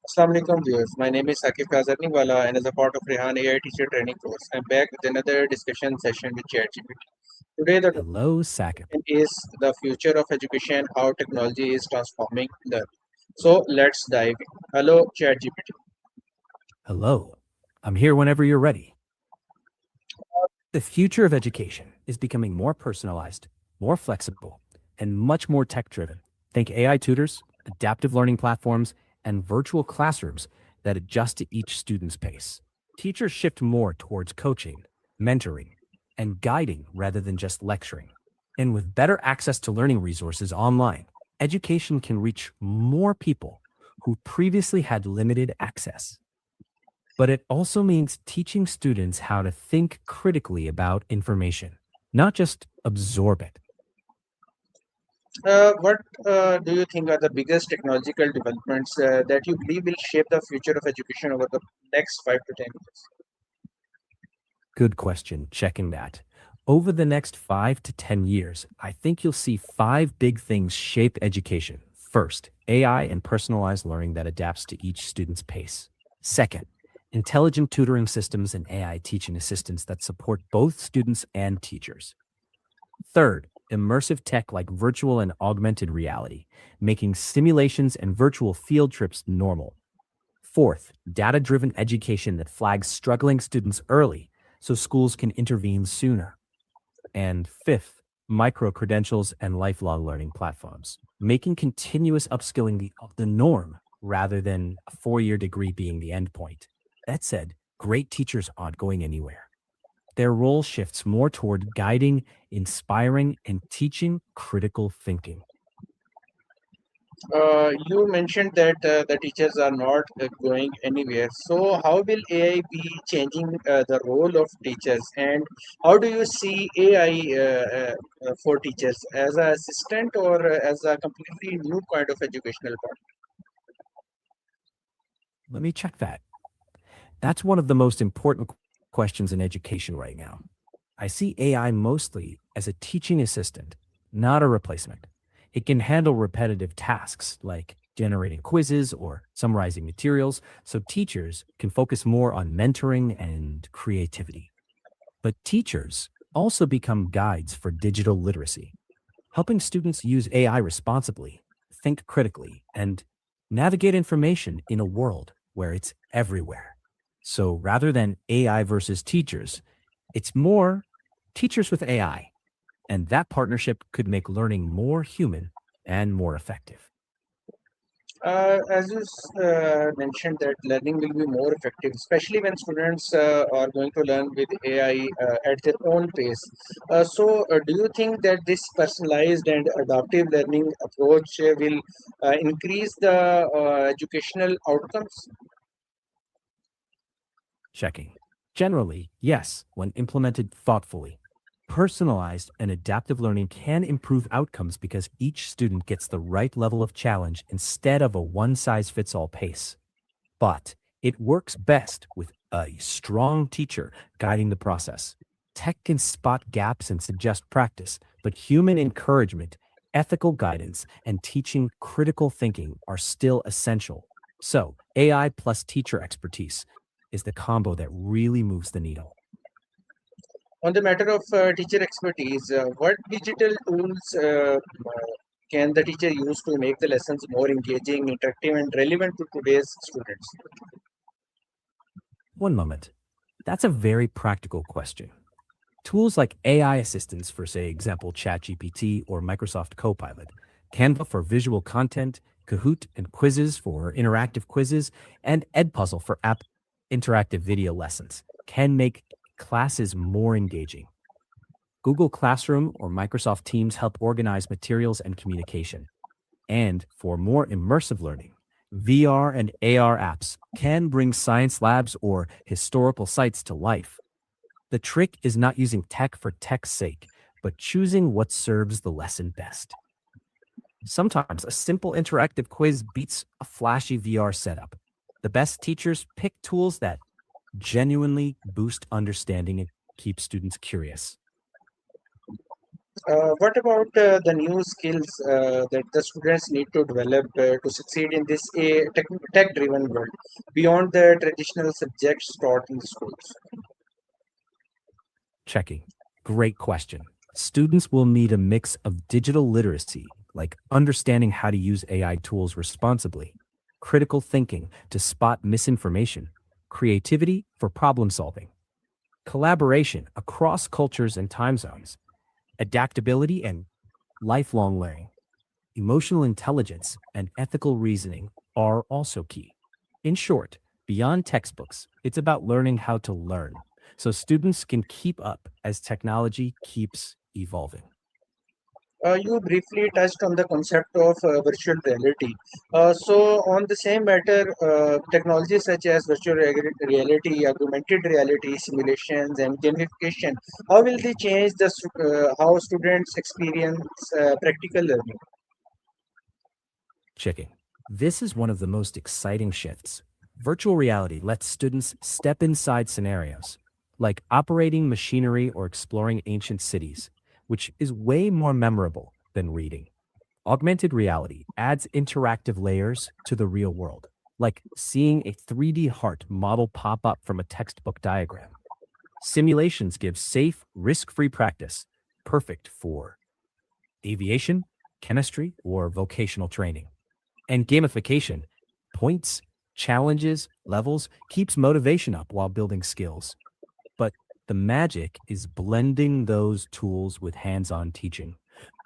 Assalamu alaikum viewers. My name is Sakif Kazarniwala and as a part of Rehan AI teacher training course, I'm back with another discussion session with ChatGPT. Today the Hello, Sakib. topic is the future of education, how technology is transforming learning. So let's dive in. Hello ChatGPT. Hello. I'm here whenever you're ready. The future of education is becoming more personalized, more flexible, and much more tech driven. Think AI tutors, adaptive learning platforms, and virtual classrooms that adjust to each student's pace. Teachers shift more towards coaching, mentoring, and guiding rather than just lecturing. And with better access to learning resources online, education can reach more people who previously had limited access. But it also means teaching students how to think critically about information, not just absorb it. What do you think are the biggest technological developments that you believe will shape the future of education over the next 5 to 10 years? Good question, checking that. Over the next 5 to 10 years, I think you'll see five big things shape education. First, AI and personalized learning that adapts to each student's pace. Second, intelligent tutoring systems and AI teaching assistants that support both students and teachers. Third, immersive tech like virtual and augmented reality, making simulations and virtual field trips normal. Fourth, data driven education that flags struggling students early so schools can intervene sooner. And fifth, micro credentials and lifelong learning platforms, making continuous upskilling the norm rather than a 4 year degree being the endpoint. That said, great teachers aren't going anywhere. Their role shifts more toward guiding, inspiring, and teaching critical thinking. You mentioned that the teachers are not going anywhere. So, how will AI be changing the role of teachers, and how do you see AI for teachers as an assistant or as a completely new kind of educational partner? Let me check that. That's one of the most important questions in education right now. I see AI mostly as a teaching assistant, not a replacement. It can handle repetitive tasks like generating quizzes or summarizing materials, so teachers can focus more on mentoring and creativity. But teachers also become guides for digital literacy, helping students use AI responsibly, think critically, and navigate information in a world where it's everywhere. So rather than AI versus teachers, it's more teachers with AI. And that partnership could make learning more human and more effective. As you mentioned, that learning will be more effective, especially when students are going to learn with AI at their own pace. So, do you think that this personalized and adaptive learning approach will increase the educational outcomes? Checking. Generally, yes, when implemented thoughtfully. Personalized and adaptive learning can improve outcomes because each student gets the right level of challenge instead of a one size fits all pace. But it works best with a strong teacher guiding the process. Tech can spot gaps and suggest practice, but human encouragement, ethical guidance, and teaching critical thinking are still essential. So, AI plus teacher expertise is the combo that really moves the needle. On the matter of teacher expertise, what digital tools can the teacher use to make the lessons more engaging, interactive, and relevant to today's students? One moment. That's a very practical question. Tools like AI assistants for, say, example, ChatGPT or Microsoft Copilot, Canva for visual content, Kahoot and quizzes for interactive quizzes, and Edpuzzle for app interactive video lessons can make classes more engaging. Google Classroom or Microsoft Teams help organize materials and communication. And for more immersive learning, VR and AR apps can bring science labs or historical sites to life. The trick is not using tech for tech's sake, but choosing what serves the lesson best. Sometimes a simple interactive quiz beats a flashy VR setup. The best teachers pick tools that genuinely boost understanding and keep students curious. What about the new skills that the students need to develop to succeed in this tech-driven world beyond the traditional subjects taught in the schools? Checking. Great question. Students will need a mix of digital literacy, like understanding how to use AI tools responsibly, critical thinking to spot misinformation, creativity for problem solving, collaboration across cultures and time zones, adaptability and lifelong learning. Emotional intelligence and ethical reasoning are also key. In short, beyond textbooks, it's about learning how to learn so students can keep up as technology keeps evolving. You briefly touched on the concept of virtual reality. On the same matter, technologies such as reality, augmented reality, simulations, and gamification, how will they change how students experience practical learning? Checking. This is one of the most exciting shifts. Virtual reality lets students step inside scenarios, like operating machinery or exploring ancient cities, which is way more memorable than reading. Augmented reality adds interactive layers to the real world, like seeing a 3D heart model pop up from a textbook diagram. Simulations give safe, risk free practice, perfect for aviation, chemistry, or vocational training. And gamification, points, challenges, levels, keeps motivation up while building skills. But the magic is blending those tools with hands on teaching.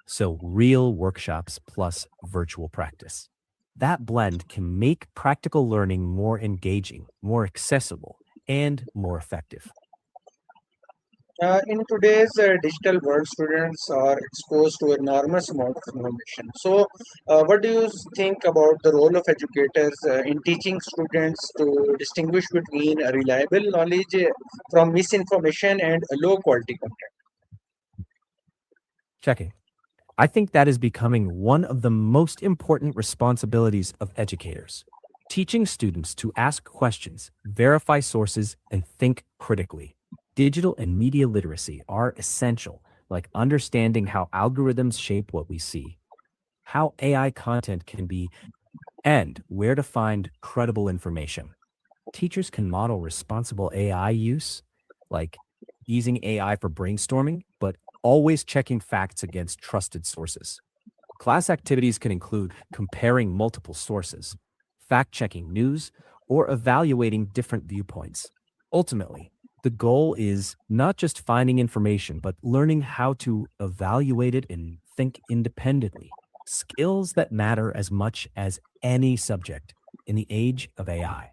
So, real workshops plus virtual practice. That blend can make practical learning more engaging, more accessible, and more effective. In today's digital world, students are exposed to enormous amount of information. What do you think about the role of educators in teaching students to distinguish between reliable knowledge from misinformation and low quality content? Checking. I think that is becoming one of the most important responsibilities of educators. Teaching students to ask questions, verify sources, and think critically. Digital and media literacy are essential, like understanding how algorithms shape what we see, how AI content can be, and where to find credible information. Teachers can model responsible AI use, like using AI for brainstorming, but always checking facts against trusted sources. Class activities can include comparing multiple sources, fact checking news, or evaluating different viewpoints. Ultimately, the goal is not just finding information, but learning how to evaluate it and think independently. Skills that matter as much as any subject in the age of AI.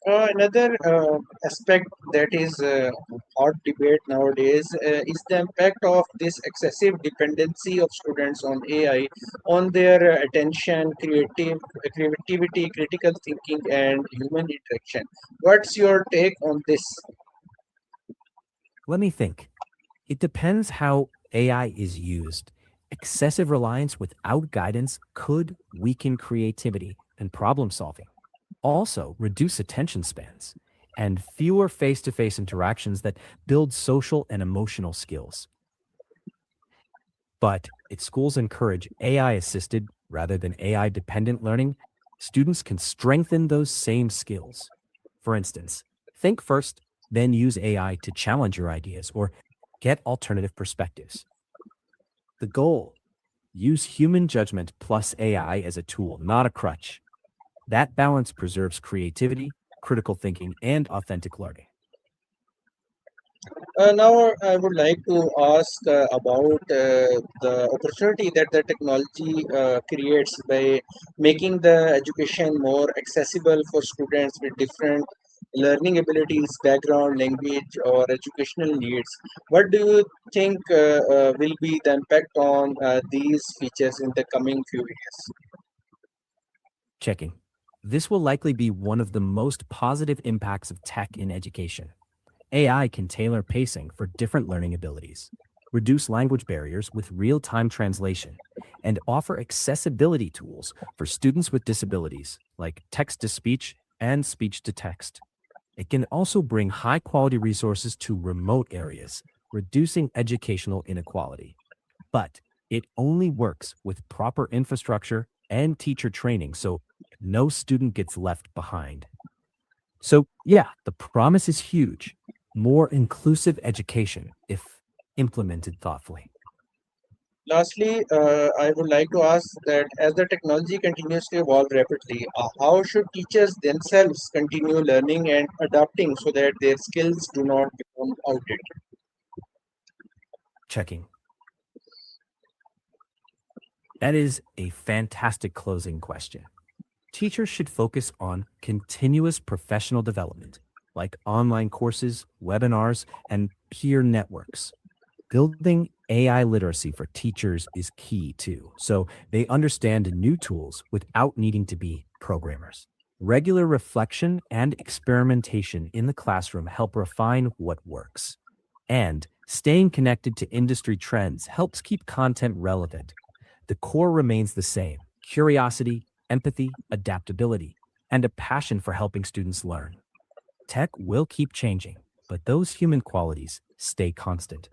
Another aspect that is hot debate nowadays is the impact of this excessive dependency of students on AI on their attention, creativity, critical thinking, and human interaction. What's your take on this? Let me think. It depends how AI is used. Excessive reliance without guidance could weaken creativity and problem solving, also reduce attention spans, and fewer face to face interactions that build social and emotional skills. But if schools encourage AI assisted rather than AI dependent learning, students can strengthen those same skills. For instance, think first, then use AI to challenge your ideas or get alternative perspectives. The goal: use human judgment plus AI as a tool, not a crutch. That balance preserves creativity, critical thinking, and authentic learning. Now, I would like to ask about the opportunity that the technology creates by making the education more accessible for students with different learning abilities, background, language, or educational needs. What do you think will be the impact on these features in the coming few years? Checking. This will likely be one of the most positive impacts of tech in education. AI can tailor pacing for different learning abilities, reduce language barriers with real time translation, and offer accessibility tools for students with disabilities like text to speech and speech to text. It can also bring high quality resources to remote areas, reducing educational inequality. But it only works with proper infrastructure and teacher training so no student gets left behind. So, yeah, the promise is huge. More inclusive education if implemented thoughtfully. Lastly, I would like to ask that as the technology continues to evolve rapidly, how should teachers themselves continue learning and adapting so that their skills do not become outdated? Checking. That is a fantastic closing question. Teachers should focus on continuous professional development, like online courses, webinars, and peer networks. Building AI literacy for teachers is key too, so they understand new tools without needing to be programmers. Regular reflection and experimentation in the classroom help refine what works. And staying connected to industry trends helps keep content relevant. The core remains the same: curiosity, empathy, adaptability, and a passion for helping students learn. Tech will keep changing, but those human qualities stay constant.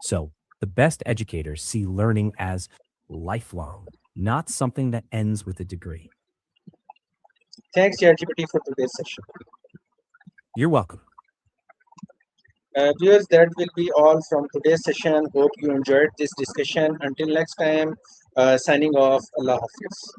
So, the best educators see learning as lifelong, not something that ends with a degree. Thanks, ChatGPT, for today's session. You're welcome. Viewers, that will be all from today's session. Hope you enjoyed this discussion. Until next time, signing off. Allah Hafiz.